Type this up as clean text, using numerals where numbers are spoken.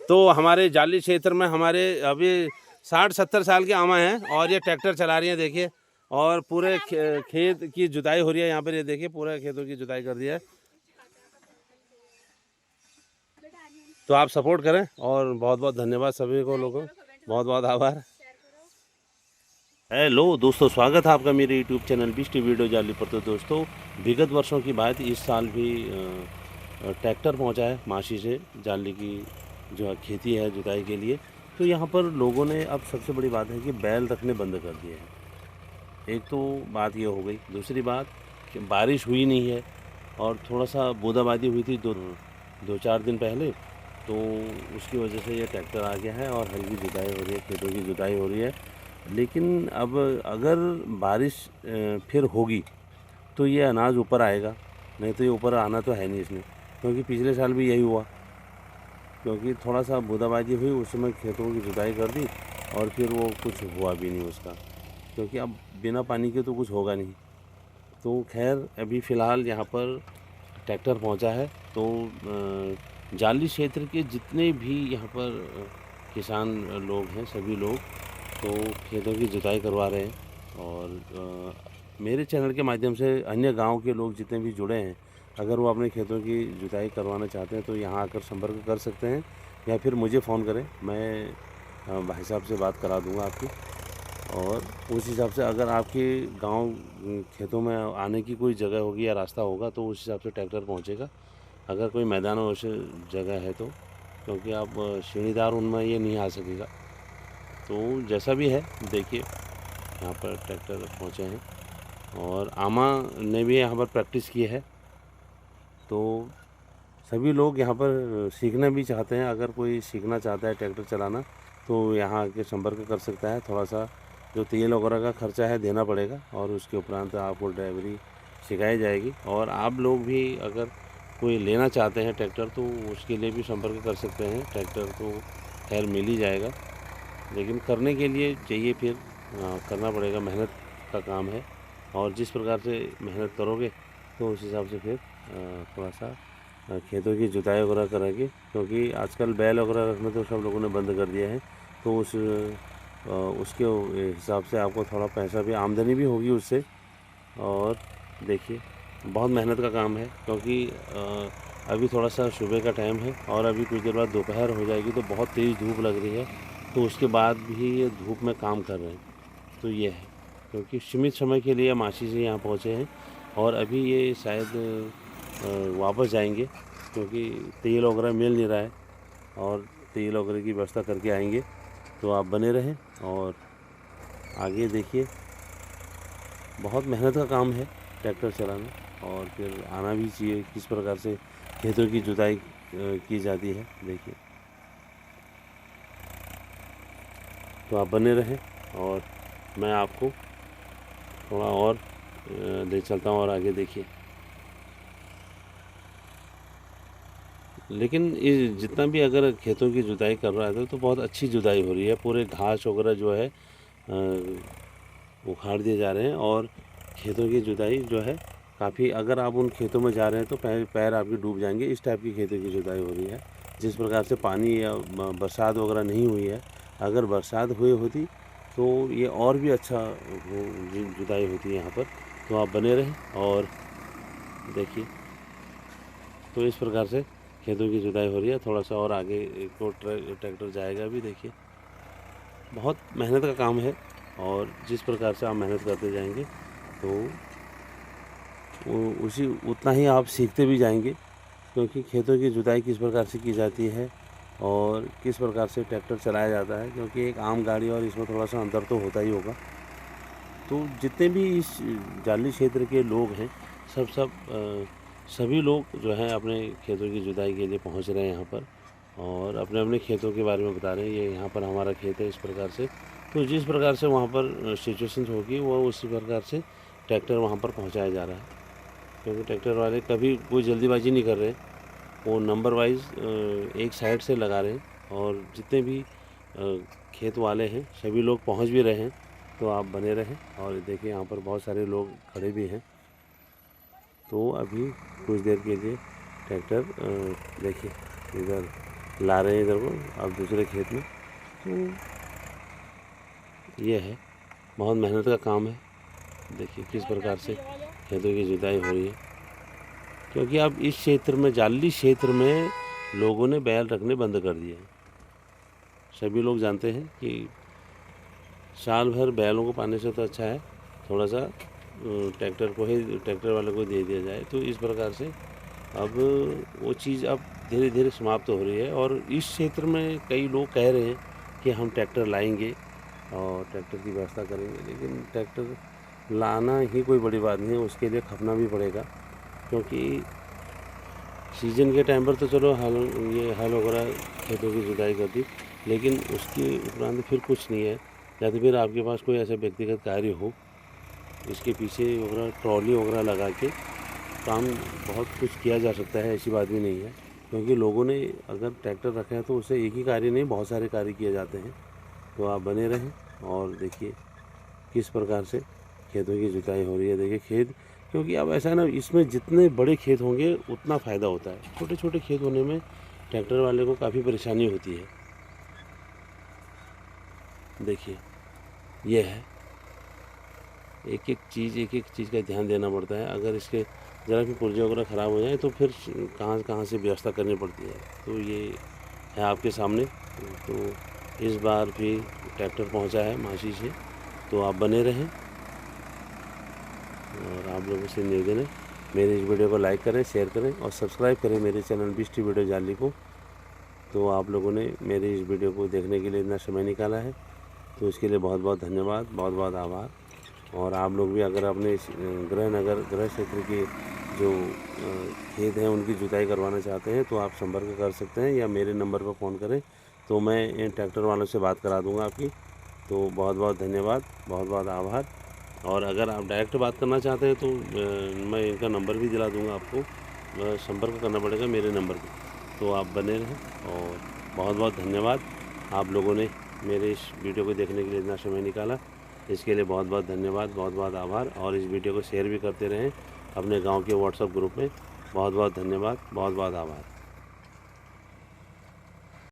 तो हमारे जाली क्षेत्र में हमारे अभी 60-70 साल की आमा हैं और ये ट्रैक्टर चला रही हैं देखिए। और पूरे खेत की जुताई हो रही है यहाँ पर, ये देखिए पूरे खेतों की जुताई कर दिया है। तो आप सपोर्ट करें और बहुत बहुत धन्यवाद सभी को लोगों, बहुत बहुत आभार। हेलो दोस्तों, स्वागत है आपका मेरे यूट्यूब चैनल बीस्टी वीडियो जाली पर। तो दोस्तों, विगत वर्षों की बात, इस साल भी ट्रैक्टर पहुंचा है माशी से जाली की जो खेती है जुताई के लिए। तो यहाँ पर लोगों ने, अब सबसे बड़ी बात है कि बैल रखने बंद कर दिए हैं। एक तो बात ये हो गई, दूसरी बात कि बारिश हुई नहीं है और थोड़ा सा बूंदाबांदी हुई थी दो चार दिन पहले, तो उसकी वजह से ये ट्रैक्टर आ गया है और हल्की जुताई हो रही है, खेतों की जुताई हो रही है। लेकिन अब अगर बारिश फिर होगी तो ये अनाज ऊपर आएगा, नहीं तो ये ऊपर आना तो है नहीं इसने, क्योंकि पिछले साल भी यही हुआ। क्योंकि थोड़ा सा बूंदाबांदी हुई, उस समय खेतों की जुताई कर दी और फिर वो कुछ हुआ भी नहीं उसका, क्योंकि अब बिना पानी के तो कुछ होगा नहीं। तो खैर अभी फ़िलहाल यहाँ पर ट्रैक्टर पहुँचा है। तो जाली क्षेत्र के जितने भी यहाँ पर किसान लोग हैं, सभी लोग तो खेतों की जुताई करवा रहे हैं। और मेरे चैनल के माध्यम से अन्य गांव के लोग जितने भी जुड़े हैं, अगर वो अपने खेतों की जुताई करवाना चाहते हैं तो यहाँ आकर संपर्क कर सकते हैं, या फिर मुझे फ़ोन करें, मैं भाई साहब से बात करा दूँगा आपकी। और उस हिसाब से अगर आपके गांव खेतों में आने की कोई जगह होगी या रास्ता होगा तो उस हिसाब से ट्रैक्टर पहुंचेगा। अगर कोई मैदान और जगह है तो, क्योंकि आप सीढ़ीदार उनमें ये नहीं आ सकेगा। तो जैसा भी है देखिए, यहाँ पर ट्रैक्टर पहुँचे हैं और आमा ने भी यहाँ पर प्रैक्टिस की है। तो सभी लोग यहाँ पर सीखना भी चाहते हैं। अगर कोई सीखना चाहता है ट्रैक्टर चलाना तो यहाँ आके संपर्क कर सकता है। थोड़ा सा जो तेल वगैरह का खर्चा है देना पड़ेगा और उसके उपरांत आपको ड्राइवरी सिखाई जाएगी। और आप लोग भी अगर कोई लेना चाहते हैं ट्रैक्टर तो उसके लिए भी संपर्क कर सकते हैं। ट्रैक्टर तो खैर मिल ही जाएगा, लेकिन करने के लिए चाहिए फिर करना पड़ेगा, मेहनत का काम है। और जिस प्रकार से मेहनत करोगे तो उस हिसाब से फिर थोड़ा सा खेतों की जुताई वगैरह करेंगे, क्योंकि आजकल बैल वगैरह रखना तो सब लोगों ने बंद कर दिया है। तो उसके हिसाब से आपको थोड़ा पैसा भी, आमदनी भी होगी उससे। और देखिए बहुत मेहनत का काम है, क्योंकि अभी थोड़ा सा सुबह का टाइम है और अभी कुछ देर बाद दोपहर हो जाएगी तो बहुत तेज़ धूप लग रही है। तो उसके बाद भी ये धूप में काम कर रहे हैं। तो ये है, क्योंकि सीमित समय के लिए मासी से यहाँ पहुँचे हैं और अभी ये शायद वापस जाएंगे, क्योंकि तेल वगैरह मिल नहीं रहा है और तेल वगैरह की व्यवस्था करके आएंगे। तो आप बने रहें और आगे देखिए, बहुत मेहनत का काम है ट्रैक्टर चलाना। और फिर आना भी चाहिए किस प्रकार से खेतों की जुताई की जाती है, देखिए। तो आप बने रहें और मैं आपको थोड़ा और ले चलता हूँ और आगे देखिए। लेकिन ये जितना भी अगर खेतों की जुताई कर रहा है तो बहुत अच्छी जुताई हो रही है। पूरे घास वगैरह जो है उखाड़ दिए जा रहे हैं और खेतों की जुताई जो है काफ़ी, अगर आप उन खेतों में जा रहे हैं तो पैर आपके डूब जाएंगे, इस टाइप की खेतों की जुताई हो रही है। जिस प्रकार से पानी या बरसात वगैरह नहीं हुई है, अगर बरसात हुई होती तो ये और भी अच्छा जुताई होती है यहाँ पर। तो आप बने रहें और देखिए। तो इस प्रकार से खेतों की जुताई हो रही है। थोड़ा सा और आगे को ट्रैक्टर जाएगा भी, देखिए। बहुत मेहनत का काम है और जिस प्रकार से आप मेहनत करते जाएंगे तो उसी उतना ही आप सीखते भी जाएंगे, क्योंकि खेतों की जुताई किस प्रकार से की जाती है और किस प्रकार से ट्रैक्टर चलाया जाता है, क्योंकि एक आम गाड़ी और इसमें थोड़ा सा अंतर तो होता ही होगा। तो जितने भी इस जाली क्षेत्र के लोग हैं, सभी लोग जो हैं अपने खेतों की जुताई के लिए पहुंच रहे हैं यहाँ पर और अपने अपने खेतों के बारे में बता रहे हैं। ये यहाँ पर हमारा खेत है, इस प्रकार से। तो जिस प्रकार से वहाँ पर सिचुएशन होगी वो उसी प्रकार से ट्रैक्टर वहाँ पर पहुँचाया जा रहा है, क्योंकि ट्रैक्टर वाले कभी कोई जल्दीबाजी नहीं कर रहे, वो नंबर वाइज एक साइड से लगा रहे हैं। और जितने भी खेत वाले हैं सभी लोग पहुँच भी रहे हैं। तो आप बने रहें और देखिए यहाँ पर बहुत सारे लोग खड़े भी हैं। तो अभी कुछ देर के लिए ट्रैक्टर देखिए इधर ला रहे हैं इधर को अब दूसरे खेत में। तो ये है, बहुत मेहनत का काम है। देखिए किस प्रकार से खेतों की जुताई हो रही है, क्योंकि अब इस क्षेत्र में, जाली क्षेत्र में लोगों ने बैल रखने बंद कर दिए हैं। सभी लोग जानते हैं कि साल भर बैलों को पाने से तो अच्छा है थोड़ा सा ट्रैक्टर वाले को दे दिया जाए। तो इस प्रकार से अब वो चीज़ अब धीरे धीरे समाप्त हो रही है। और इस क्षेत्र में कई लोग कह रहे हैं कि हम ट्रैक्टर लाएंगे और ट्रैक्टर की व्यवस्था करेंगे, लेकिन ट्रैक्टर लाना ही कोई बड़ी बात नहीं है, उसके लिए खपना भी पड़ेगा। क्योंकि सीजन के टाइम पर तो चलो हल वगैरह खेतों की जुताई कर दी, लेकिन उसके उपरांत फिर कुछ नहीं है। या तो फिर आपके पास कोई ऐसा व्यक्तिगत कार्य हो, इसके पीछे वगैरह ट्रॉली वगैरह लगा के काम बहुत कुछ किया जा सकता है, ऐसी बात भी नहीं है। क्योंकि लोगों ने अगर ट्रैक्टर रखे हैं तो उससे एक ही कार्य नहीं, बहुत सारे कार्य किए जाते हैं। तो आप बने रहें और देखिए किस प्रकार से खेतों की जुताई हो रही है। देखिए खेत, क्योंकि अब ऐसा है ना, इसमें जितने बड़े खेत होंगे उतना फ़ायदा होता है। छोटे छोटे खेत होने में ट्रैक्टर वाले को काफ़ी परेशानी होती है। देखिए ये है, एक एक चीज़ का ध्यान देना पड़ता है। अगर इसके ज़रा भी पुर्जे वगैरह ख़राब हो जाए तो फिर कहाँ कहाँ से व्यवस्था करनी पड़ती है। तो ये है आपके सामने। तो इस बार भी ट्रैक्टर पहुंचा है माशी से, तो आप बने रहें। और आप लोगों से निवेदन है, मेरे इस वीडियो को लाइक करें, शेयर करें और सब्सक्राइब करें मेरे चैनल BST वीडियो जाली को। तो आप लोगों ने मेरे इस वीडियो को देखने के लिए इतना समय निकाला है, तो इसके लिए बहुत बहुत धन्यवाद, बहुत बहुत आभार। और आप लोग भी अगर अपने गृह क्षेत्र के जो खेत हैं उनकी जुताई करवाना चाहते हैं तो आप संपर्क कर सकते हैं, या मेरे नंबर पर फ़ोन करें तो मैं इन ट्रैक्टर वालों से बात करा दूंगा आपकी। तो बहुत बहुत धन्यवाद, बहुत बहुत आभार। और अगर आप डायरेक्ट बात करना चाहते हैं तो मैं इनका नंबर भी दिला दूंगा आपको, संपर्क करना पड़ेगा मेरे नंबर पर। तो आप बने रहें और बहुत बहुत धन्यवाद। आप लोगों ने मेरे इस वीडियो को देखने के लिए इतना समय निकाला, इसके लिए बहुत बहुत धन्यवाद, बहुत बहुत आभार। और इस वीडियो को शेयर भी करते रहें अपने गांव के WhatsApp ग्रुप में। बहुत बहुत धन्यवाद, बहुत बहुत आभार।